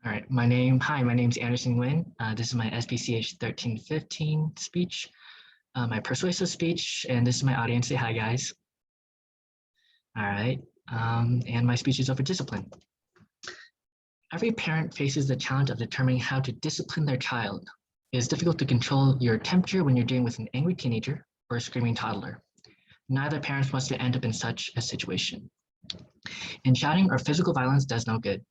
All right, hi, my name's Anderson Nguyen. This is my SPCH 1315 speech, my persuasive speech, and this is my audience. Say hi, guys. All right, and my speech is over discipline. Every parent faces the challenge of determining how to discipline their child. It is difficult to control your temperature when you're dealing with an angry teenager or a screaming toddler. Neither parent wants to end up in such a situation. And shouting or physical violence does no good.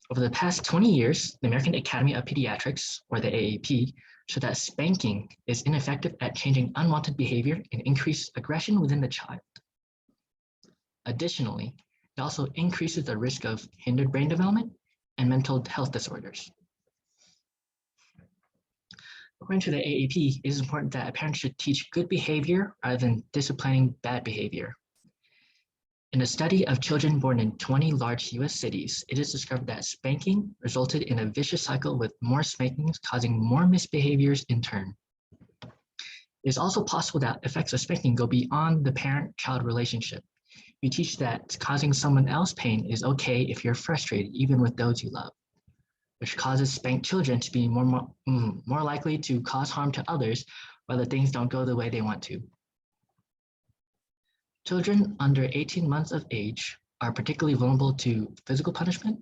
Over the past 20 years, the American Academy of Pediatrics, or the AAP, showed that spanking is ineffective at changing unwanted behavior and increased aggression within the child. Additionally, it also increases the risk of hindered brain development and mental health disorders. According to the AAP, it is important that a parent should teach good behavior rather than disciplining bad behavior. In a study of children born in 20 large US cities, it is discovered that spanking resulted in a vicious cycle with more spankings causing more misbehaviors in turn. It is also possible that effects of spanking go beyond the parent-child relationship. We teach that causing someone else pain is okay if you're frustrated, even with those you love, which causes spanked children to be more likely to cause harm to others whether things don't go the way they want to. Children under 18 months of age are particularly vulnerable to physical punishment,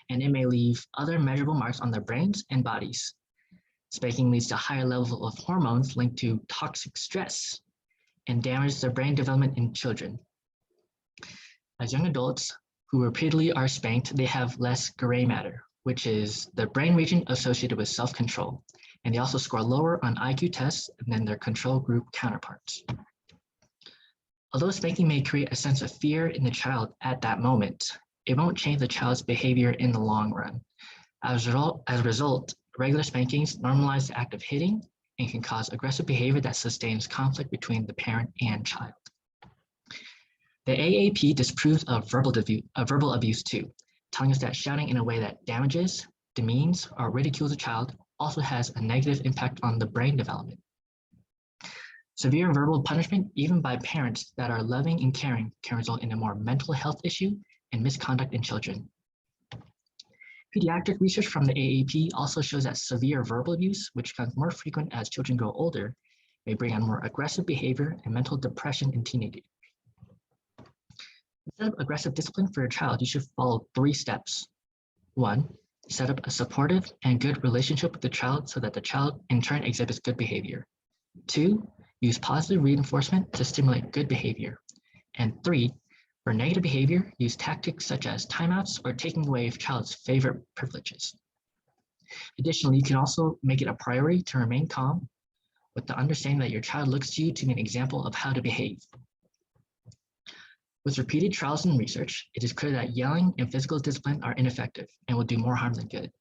and it may leave other measurable marks on their brains and bodies. Spanking leads to higher levels of hormones linked to toxic stress and damages the brain development in children. As young adults who repeatedly are spanked, they have less gray matter, which is the brain region associated with self-control, and they also score lower on IQ tests than their control group counterparts. Although spanking may create a sense of fear in the child at that moment, it won't change the child's behavior in the long run. As a result, regular spankings normalize the act of hitting and can cause aggressive behavior that sustains conflict between the parent and child. The AAP disproves of verbal abuse too, telling us that shouting in a way that damages, demeans, or ridicules a child also has a negative impact on the brain development. Severe verbal punishment, even by parents that are loving and caring, can result in a more mental health issue and misconduct in children. Pediatric research from the AAP also shows that severe verbal abuse, which becomes more frequent as children grow older, may bring on more aggressive behavior and mental depression in teenagers. Instead of aggressive discipline for your child, you should follow 3 steps. 1, set up a supportive and good relationship with the child so that the child in turn exhibits good behavior. 2, use positive reinforcement to stimulate good behavior. And 3, for negative behavior, use tactics such as timeouts or taking away a child's favorite privileges. Additionally, you can also make it a priority to remain calm with the understanding that your child looks to you to be an example of how to behave. With repeated trials and research, it is clear that yelling and physical discipline are ineffective and will do more harm than good.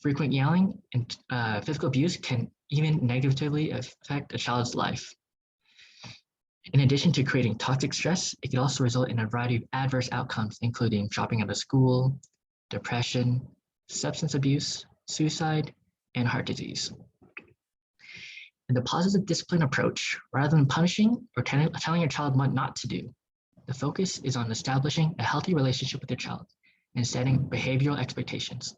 Frequent yelling and physical abuse can even negatively affect a child's life. In addition to creating toxic stress, it can also result in a variety of adverse outcomes, including dropping out of school, depression, substance abuse, suicide, and heart disease. In the positive discipline approach, rather than punishing or telling your child what not to do, the focus is on establishing a healthy relationship with your child and setting behavioral expectations.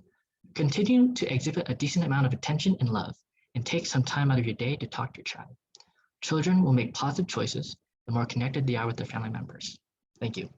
Continue to exhibit a decent amount of attention and love, and take some time out of your day to talk to your child. Children will make positive choices the more connected they are with their family members. Thank you.